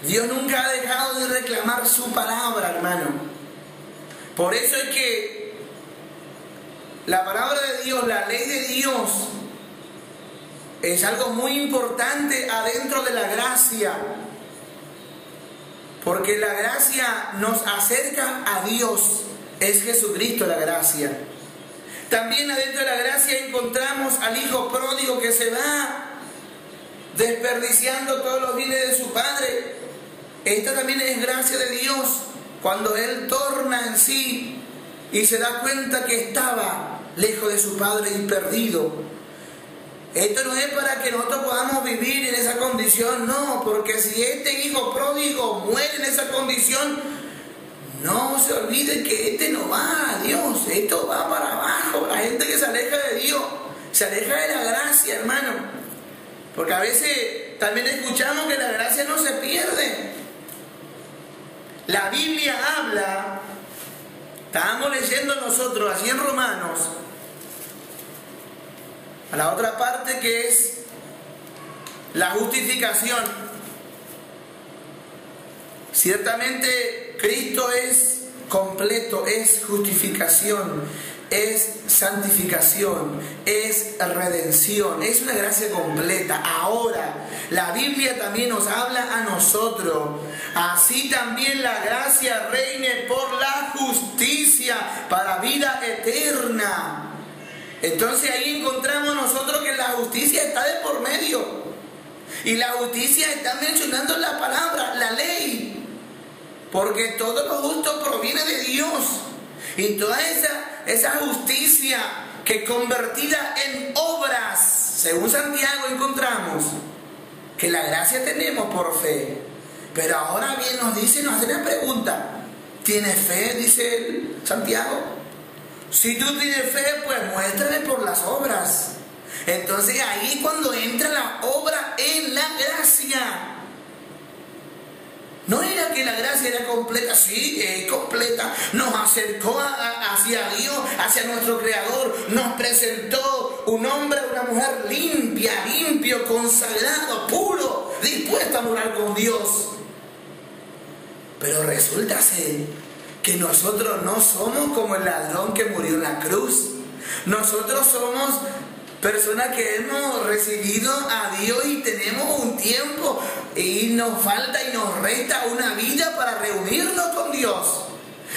Dios nunca ha dejado de reclamar su palabra, hermano. Por eso es que la palabra de Dios, la ley de Dios, es algo muy importante adentro de la gracia. Porque la gracia nos acerca a Dios. Es Jesucristo la gracia. También adentro de la gracia encontramos al hijo pródigo que se va desperdiciando todos los bienes de su padre. Esta también es gracia de Dios, cuando Él torna en sí y se da cuenta que estaba lejos de su padre y perdido. Esto no es para que nosotros podamos vivir en esa condición, no, porque si este hijo pródigo muere en esa condición, no se olvide que este no va a Dios, esto va para abajo. La gente que se aleja de Dios, se aleja de la gracia, hermano. Porque a veces también escuchamos que la gracia no se pierde. La Biblia habla, estábamos leyendo nosotros así en Romanos, a la otra parte que es la justificación. Ciertamente Cristo es completo, es justificación, es santificación, es redención, es una gracia completa. Ahora, la Biblia también nos habla a nosotros. Así también la gracia reine por la justicia para vida eterna. Entonces ahí encontramos nosotros que la justicia está de por medio. Y la justicia está mencionando la palabra, la ley. Porque todo lo justo proviene de Dios. Y toda esa justicia que convertida en obras, según Santiago encontramos que la gracia tenemos por fe. Pero ahora bien nos hace una pregunta. ¿Tienes fe? Dice Santiago. Si tú tienes fe, pues muéstrale por las obras. Entonces ahí cuando entra la obra en la gracia. No era que la gracia era completa, sí, es completa. Nos acercó hacia Dios, hacia nuestro Creador. Nos presentó un hombre, una mujer limpio, consagrado, puro, dispuesto a morar con Dios. Pero resulta ser que nosotros no somos como el ladrón que murió en la cruz. Nosotros somos personas que hemos recibido a Dios y tenemos un tiempo y nos falta y nos resta una vida para reunirnos con Dios.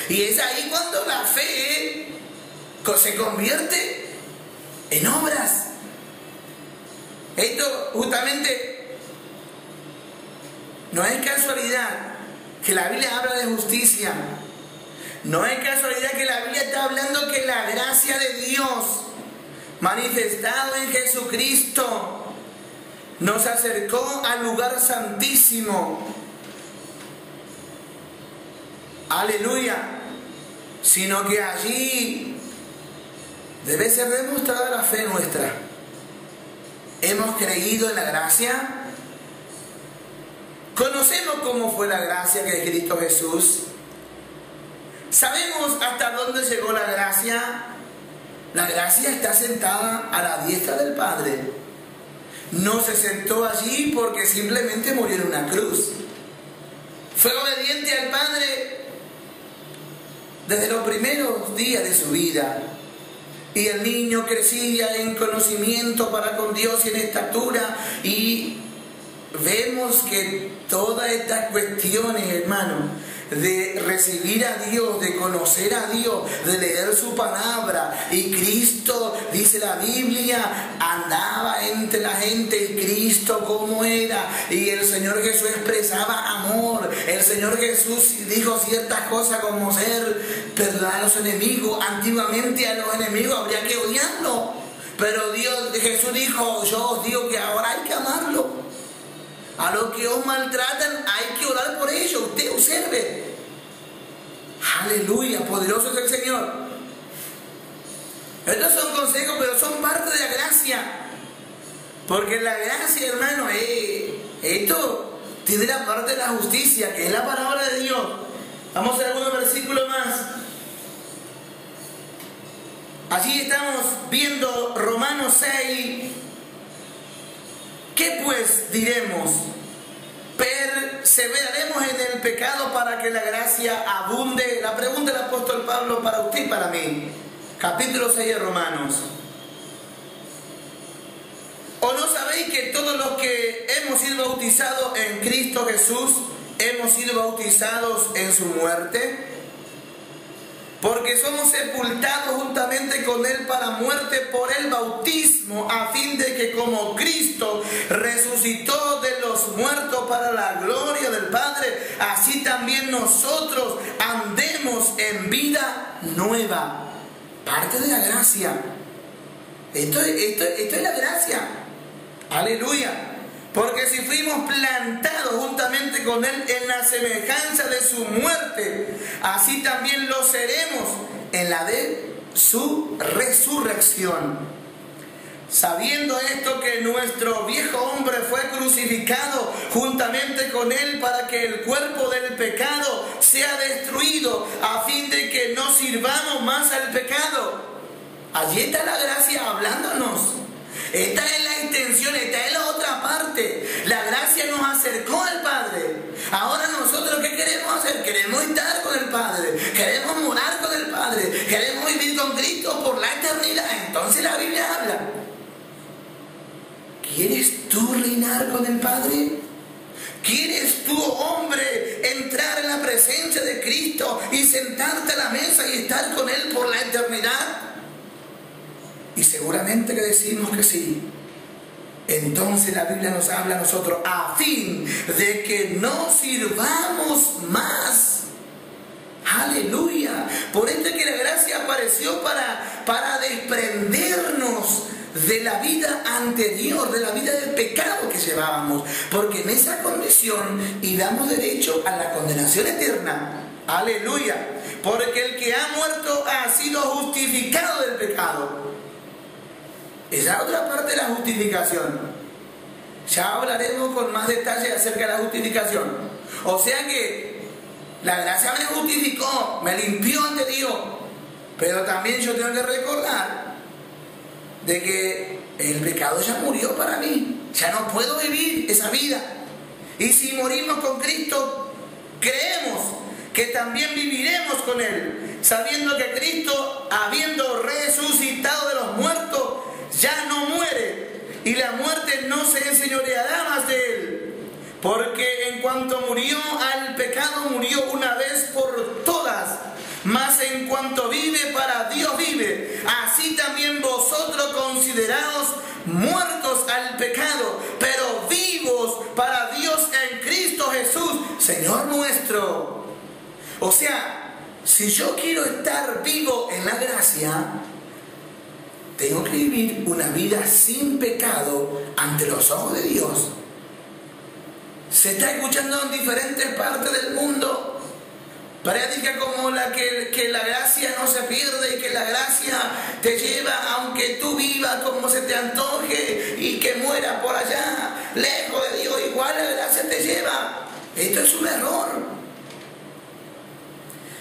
Y es ahí cuando la fe se convierte en obras. Esto justamente no es casualidad que la Biblia habla de justicia. No es casualidad que la Biblia está hablando que la gracia de Dios manifestado en Jesucristo nos acercó al lugar santísimo. Aleluya. Sino que allí debe ser demostrada la fe nuestra. ¿Hemos creído en la gracia? ¿Conocemos cómo fue la gracia que de Cristo Jesús? ¿Sabemos hasta dónde llegó la gracia? La gracia está sentada a la diestra del Padre. No se sentó allí porque simplemente murió en una cruz. Fue obediente al Padre desde los primeros días de su vida. Y el niño crecía en conocimiento para con Dios y en estatura. Y vemos que todas estas cuestiones, hermano, de recibir a Dios, de conocer a Dios, de leer su palabra. Y Cristo, dice la Biblia, andaba entre la gente. Y Cristo, ¿cómo era? Y el Señor Jesús expresaba amor. El Señor Jesús dijo ciertas cosas como perdonar a los enemigos. Antiguamente a los enemigos habría que odiarlos. Pero Jesús dijo, yo os digo que ahora hay que amarlo. A los que os maltratan hay que orar por ellos. Usted observe. Aleluya, poderoso es el Señor. Estos son consejos, pero son parte de la gracia. Porque la gracia, hermano, esto tiene la parte de la justicia, que es la palabra de Dios. Vamos a ver algunos versículos más. Allí estamos viendo Romanos 6. ¿Qué pues diremos? ¿Perseveraremos en el pecado para que la gracia abunde? La pregunta del apóstol Pablo para usted y para mí. Capítulo 6 de Romanos. ¿O no sabéis que todos los que hemos sido bautizados en Cristo Jesús hemos sido bautizados en su muerte? Porque somos sepultados juntamente con Él para muerte por el bautismo, a fin de que como Cristo resucitó de los muertos para la gloria del Padre, así también nosotros andemos en vida nueva. Parte de la gracia. Esto es la gracia. Aleluya. Porque si fuimos plantados juntamente con Él en la semejanza de su muerte, así también lo seremos en la de su resurrección. Sabiendo esto, que nuestro viejo hombre fue crucificado juntamente con Él para que el cuerpo del pecado sea destruido, a fin de que no sirvamos más al pecado. Allí está la gracia hablándonos. Esta es la extensión, esta es la otra parte. La gracia nos acercó al Padre. Ahora nosotros, ¿qué queremos hacer? Queremos estar con el Padre, queremos morar con el Padre, queremos vivir con Cristo por la eternidad. Entonces la Biblia habla. ¿Quieres tú reinar con el Padre? ¿Quieres tú, hombre, entrar en la presencia de Cristo y sentarte a la mesa y estar con Él por la eternidad? Y seguramente que decimos que sí. Entonces la Biblia nos habla a nosotros a fin de que no sirvamos más. Aleluya. Por esto es que la gracia apareció para desprendernos de la vida anterior, de la vida del pecado que llevábamos. Porque en esa condición íbamos derecho a la condenación eterna. Aleluya. Porque el que ha muerto ha sido justificado del pecado. Esa es otra parte de la justificación. Ya hablaremos con más detalle acerca de la justificación. O sea que la gracia me justificó, me limpió ante Dios. Pero también yo tengo que recordar de que el pecado ya murió para mí. Ya no puedo vivir esa vida. Y si morimos con Cristo, creemos que también viviremos con Él, sabiendo que Cristo, habiendo resucitado de los muertos, ya no muere, y la muerte no se enseñoreará más de Él. Porque en cuanto murió al pecado, murió una vez por todas. Mas en cuanto vive, para Dios vive. Así también vosotros consideraos muertos al pecado, pero vivos para Dios en Cristo Jesús, Señor nuestro. O sea, si yo quiero estar vivo en la gracia, tengo que vivir una vida sin pecado ante los ojos de Dios. Se está escuchando en diferentes partes del mundo práctica como la que la gracia no se pierde y que la gracia te lleva aunque tú vivas como se te antoje y que mueras por allá lejos de Dios, igual la gracia te lleva. Esto es un error.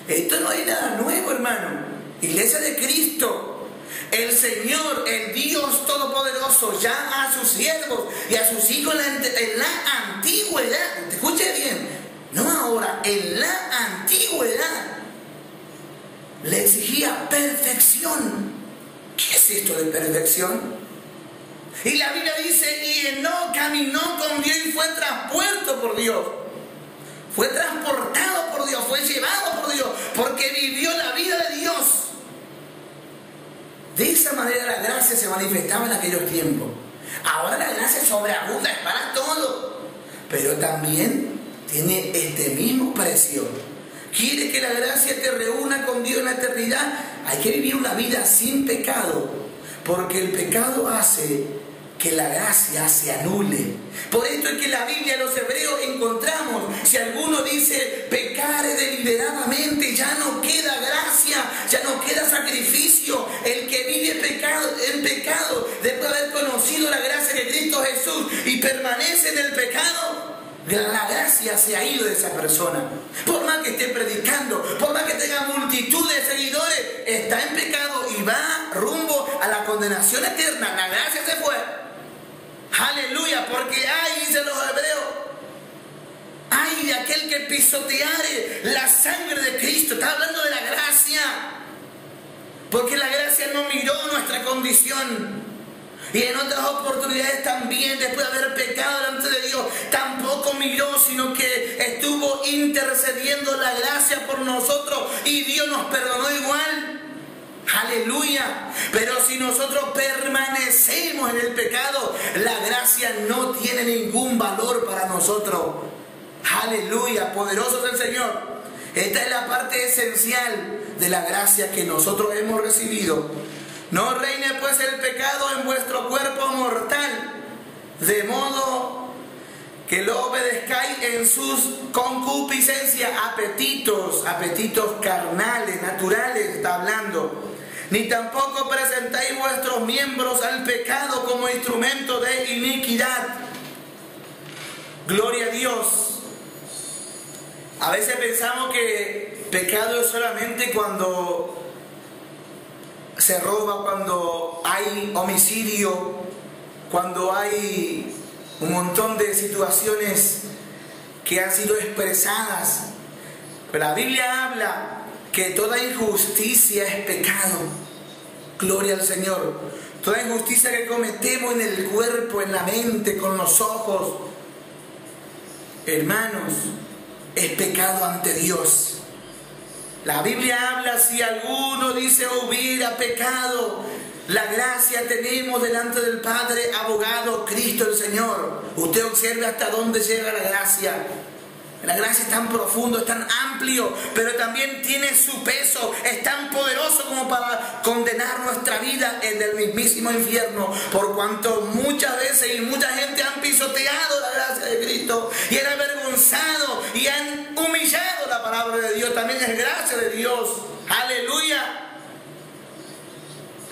Esto no hay nada nuevo, hermano. Iglesia de Cristo, el Señor, el Dios Todopoderoso, ya a sus siervos y a sus hijos en la antigüedad, escuche bien, no ahora, en la antigüedad, le exigía perfección. ¿Qué es esto de perfección? Y la Biblia dice, y Enoc caminó con Dios y fue traspuesto por Dios. Fue transportado por Dios, fue llevado por Dios, porque vivió la vida de Dios. De esa manera la gracia se manifestaba en aquellos tiempos. Ahora la gracia sobreabunda, es para todo. Pero también tiene este mismo precio. ¿Quiere que la gracia te reúna con Dios en la eternidad? Hay que vivir una vida sin pecado. Porque el pecado hace que la gracia se anule. Por esto es que en la Biblia, en los Hebreos, encontramos, si alguno dice pecare deliberadamente, ya no queda gracia, ya no queda sacrificio. El que vive en pecado, después de haber conocido la gracia de Cristo Jesús y permanece en el pecado, la gracia se ha ido de esa persona. Por más que esté predicando, por más que tenga multitud de seguidores, está en pecado y va rumbo a la condenación eterna. La gracia se fue. Aleluya, porque hay, dicen los Hebreos, hay de aquel que pisoteare la sangre de Cristo. Está hablando de la gracia, porque la gracia no miró nuestra condición. Y en otras oportunidades también, después de haber pecado delante de Dios, tampoco miró, sino que estuvo intercediendo la gracia por nosotros y Dios nos perdonó igual. Aleluya. Pero si nosotros permanecemos en el pecado, la gracia no tiene ningún valor para nosotros. Aleluya. Poderoso es el Señor. Esta es la parte esencial de la gracia que nosotros hemos recibido. No reine pues el pecado en vuestro cuerpo mortal, de modo que lo obedezcáis en sus concupiscencias, apetitos carnales, naturales, está hablando. Ni tampoco presentéis vuestros miembros al pecado como instrumento de iniquidad. Gloria a Dios. A veces pensamos que pecado es solamente cuando se roba, cuando hay homicidio, cuando hay un montón de situaciones que han sido expresadas. Pero la Biblia habla que toda injusticia es pecado. Gloria al Señor. Toda injusticia que cometemos en el cuerpo, en la mente, con los ojos, hermanos, es pecado ante Dios. La Biblia habla, si alguno dice hubiera pecado, la gracia tenemos delante del Padre, abogado, Cristo el Señor. Usted observe hasta dónde llega la gracia. La gracia es tan profundo, es tan amplio, pero también tiene su peso, es tan poderoso como para condenar nuestra vida en el mismísimo infierno, por cuanto muchas veces y mucha gente han pisoteado la gracia de Cristo y han avergonzado y han humillado la palabra de Dios. También es gracia de Dios. Aleluya.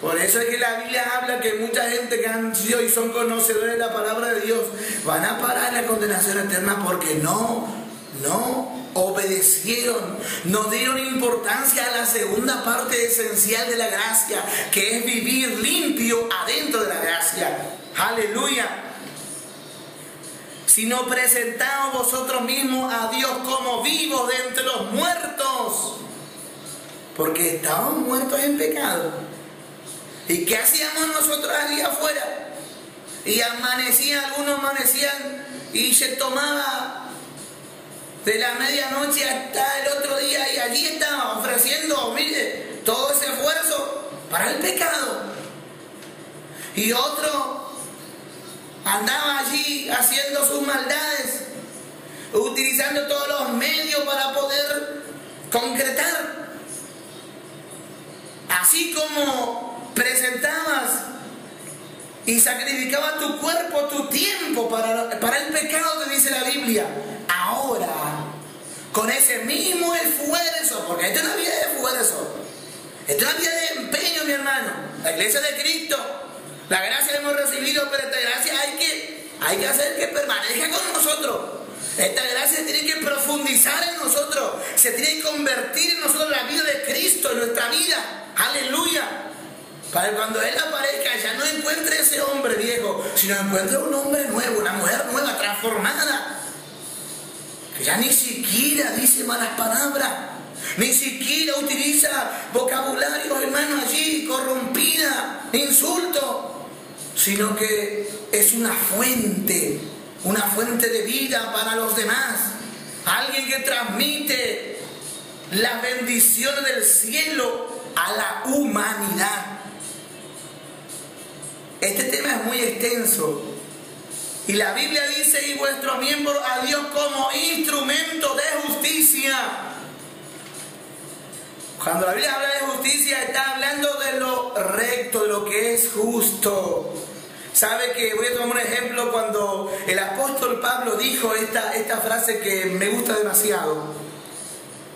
Por eso es que la Biblia habla que mucha gente que han sido y son conocedores de la palabra de Dios van a parar en la condenación eterna porque no obedecieron, no dieron importancia a la segunda parte esencial de la gracia, que es vivir limpio adentro de la gracia. Aleluya. Sino presentaos vosotros mismos a Dios como vivos de entre los muertos, porque estábamos muertos en pecado. ¿Y qué hacíamos nosotros allí afuera? Y algunos amanecían y se tomaba de la medianoche hasta el otro día, y allí estaba ofreciendo, mire, todo ese esfuerzo para el pecado. Y otro andaba allí haciendo sus maldades, utilizando todos los medios para poder concretar. Así como presentabas y sacrificabas tu cuerpo, tu tiempo para el pecado, te dice la Biblia. Ahora, con ese mismo esfuerzo, porque esto es una vida de esfuerzo, esto es una vida de empeño, mi hermano. La iglesia de Cristo, la gracia la hemos recibido, pero esta gracia hay que hacer que permanezca con nosotros. Esta gracia tiene que profundizar en nosotros, se tiene que convertir en nosotros la vida de Cristo, en nuestra vida. Aleluya. Para que cuando Él aparezca ya no encuentre ese hombre viejo, sino encuentre un hombre nuevo, una mujer nueva, transformada, que ya ni siquiera dice malas palabras, ni siquiera utiliza vocabulario, hermano, allí corrompida, insulto, sino que es una fuente de vida para los demás, alguien que transmite las bendiciones del cielo a la humanidad. Este tema es muy extenso. Y la Biblia dice, y vuestro miembro a Dios como instrumento de justicia. Cuando la Biblia habla de justicia, está hablando de lo recto, de lo que es es justo. ¿Sabe que voy a tomar un ejemplo cuando el apóstol Pablo dijo esta frase que me gusta demasiado?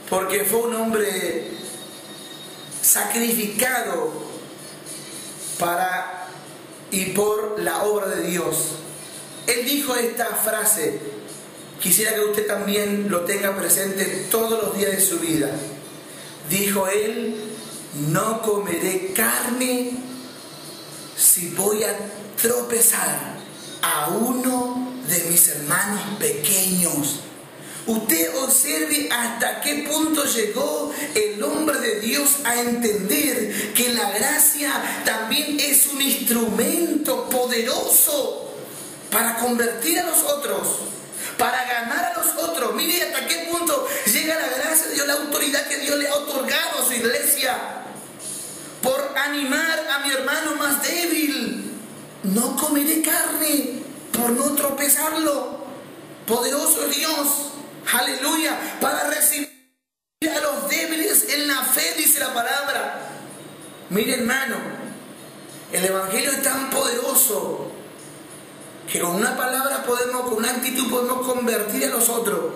Porque fue un hombre sacrificado para y por la obra de Dios. Él dijo esta frase, quisiera que usted también lo tenga presente todos los días de su vida. Dijo él: no comeré carne si voy a tropezar a uno de mis hermanos pequeños. Usted observe hasta qué punto llegó el hombre de Dios a entender que la gracia también es un instrumento poderoso para convertir a los otros, para ganar a los otros. Mire hasta qué punto llega la gracia de Dios, la autoridad que Dios le ha otorgado a su iglesia, por animar a mi hermano más débil. No comeré carne por no tropezarlo. Poderoso Dios, aleluya, para recibir a los débiles en la fe, dice la palabra. Mire, hermano, el evangelio es tan poderoso que con una palabra con una actitud podemos convertir a los otros,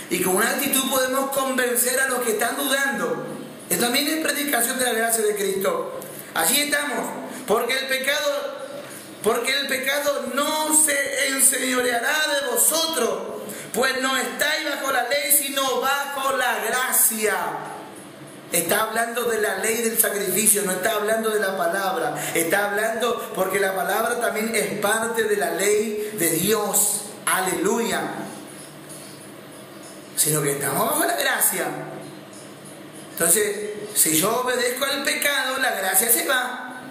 y con una actitud podemos convencer a los que están dudando. Es también en predicación de la gracia de Cristo. Allí estamos, porque el pecado no se enseñoreará de vosotros, pues no estáis bajo la ley, sino bajo la gracia. Está hablando de la ley del sacrificio, no está hablando de la palabra. Está hablando porque la palabra también es parte de la ley de Dios. Aleluya. Sino que estamos bajo la gracia. Entonces, si yo obedezco al pecado, la gracia se va.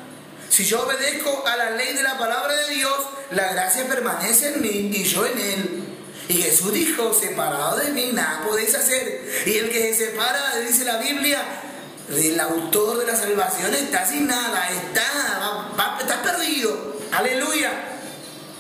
Si yo obedezco a la ley de la palabra de Dios, la gracia permanece en mí y yo en él. Y Jesús dijo: separado de mí nada podéis hacer. Y el que se separa, dice la Biblia, el autor de la salvación está sin nada, está perdido. Aleluya.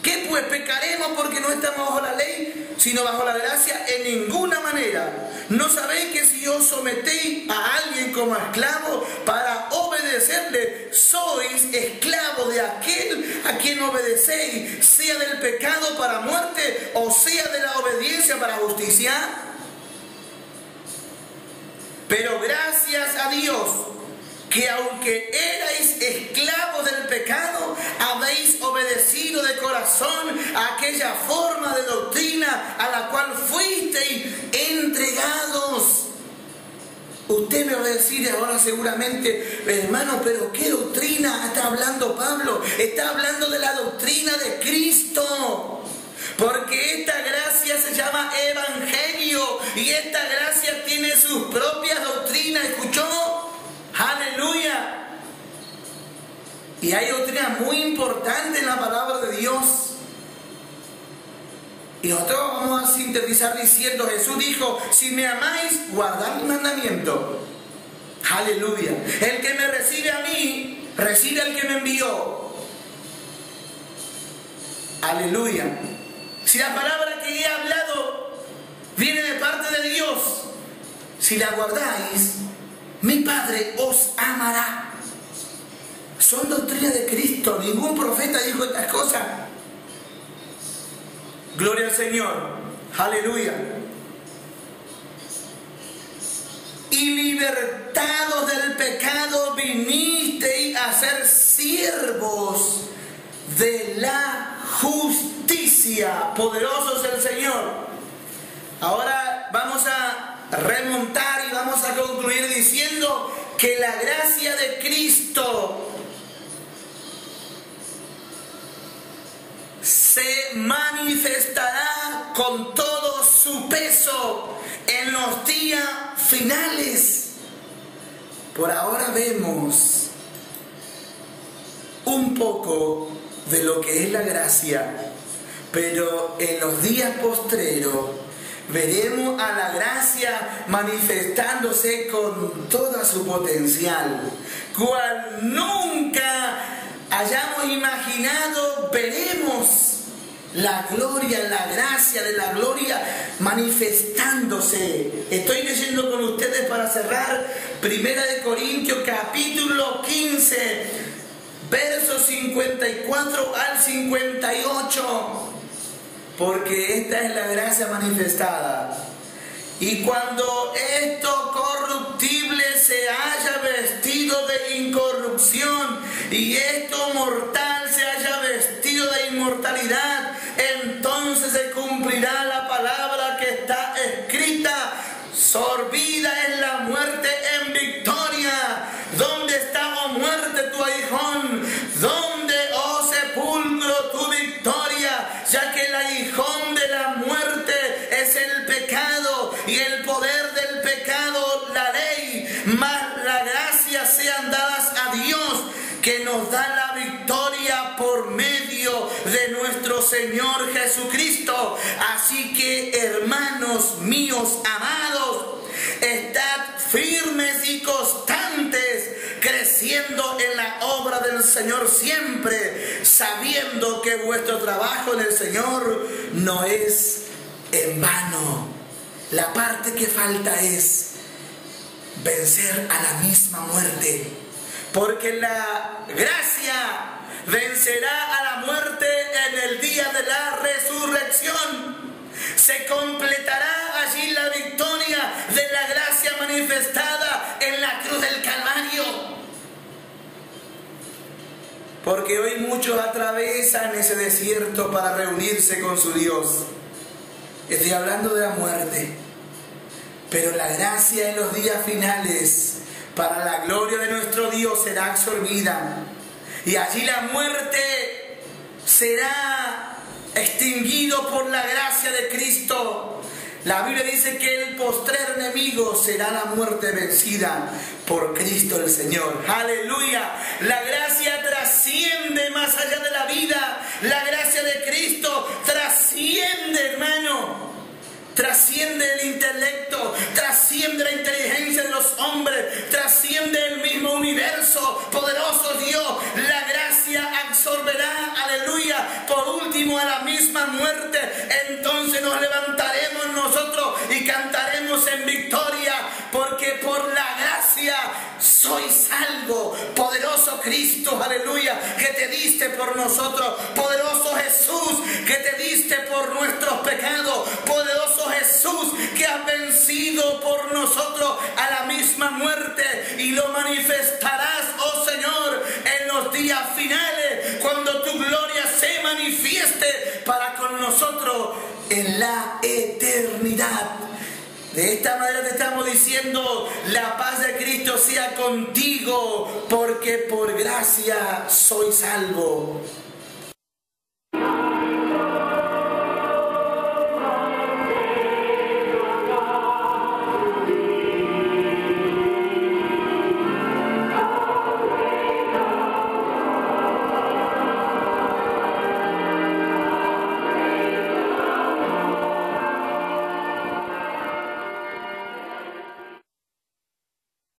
¿Qué pues? ¿Pecaremos porque no estamos bajo la ley, sino bajo la gracia? En ninguna manera. ¿No sabéis que si os sometéis a alguien como esclavo para obedecerle, sois esclavos de aquel a quien obedecéis, sea del pecado para muerte o sea de la obediencia para justicia? Pero gracias a Dios, que aunque erais esclavos del pecado, habéis obedecido de corazón a aquella forma de doctrina a la cual fuisteis entregados. Usted me va a decir ahora seguramente: hermano, pero ¿qué doctrina está hablando Pablo? Está hablando de la doctrina de Cristo. Porque esta gracia se llama evangelio y esta gracia tiene sus propias doctrinas. ¿Escuchó? Aleluya. Y hay doctrina muy importante en la palabra de Dios. Y nosotros vamos a sintetizar diciendo: Jesús dijo: si me amáis, guardad mi mandamiento. Aleluya. El que me recibe a mí, recibe al que me envió. Aleluya. Si la palabra que he hablado viene de parte de Dios, si la guardáis, mi Padre os amará. Son doctrinas de Cristo. Ningún profeta dijo estas cosas. Gloria al Señor. Aleluya. Y libertados del pecado vinisteis a ser siervos de la justicia. Poderoso es el Señor. Ahora vamos a remontar y vamos a concluir diciendo que la gracia de Cristo se manifestará con todo su peso en los días finales. Por ahora vemos un poco de lo que es la gracia, pero en los días postreros veremos a la gracia manifestándose con toda su potencial, cual nunca hayamos imaginado. Veremos la gloria, la gracia de la gloria manifestándose. Estoy leyendo con ustedes para cerrar 1 Corintios capítulo 15, versos 54 al 58. Porque esta es la gracia manifestada. Y cuando esto corruptible se haya vestido de incorrupción y esto mortal se haya vestido de inmortalidad, entonces se cumplirá la palabra que está escrita: sorbida es la muerte en victoria. ¿Dónde está, oh muerte, tu aguijón? ¿Dónde, oh sepulcro, tu victoria? Ya que el aguijón de la muerte es el pecado, y el poder del pecado la ley, mas la gracia sean dadas a Dios, que nos da la victoria por medio de nuestro Señor Jesucristo. Así que, hermanos míos amados, estad firmes y constantes, creciendo en la obra del Señor siempre, sabiendo que vuestro trabajo en el Señor no es en vano. La parte que falta es vencer a la misma muerte, porque la gracia vencerá a la muerte en el día de la resurrección. Se completará allí la victoria de la gracia manifestada en la cruz del Calvario. Porque hoy muchos atravesan ese desierto para reunirse con su Dios. Estoy hablando de la muerte. Pero la gracia en los días finales, para la gloria de nuestro Dios, será absorbida. Y allí la muerte será extinguido por la gracia de Cristo. La Biblia dice que el postrer enemigo será la muerte vencida por Cristo el Señor. ¡Aleluya! La gracia trasciende más allá de la vida. La gracia de Cristo trasciende, hermano. Trasciende el intelecto, trasciende la inteligencia de los hombres, trasciende el mismo universo. Poderoso Dios, la gracia absorberá, aleluya, por último a la misma muerte. Entonces nos levantaremos nosotros y cantaremos en victoria, porque por la gracia soy salvo. Poderoso Cristo, aleluya, que te diste por nosotros. Poderoso Jesús, que te diste por nuestros pecados. Poderoso Jesús, que has vencido por nosotros a la misma muerte, y lo manifestarás, oh Señor, en los días finales, cuando tu gloria se manifieste para con nosotros en la eternidad. De esta manera te estamos diciendo: la paz de Cristo sea contigo, porque por gracia soy salvo.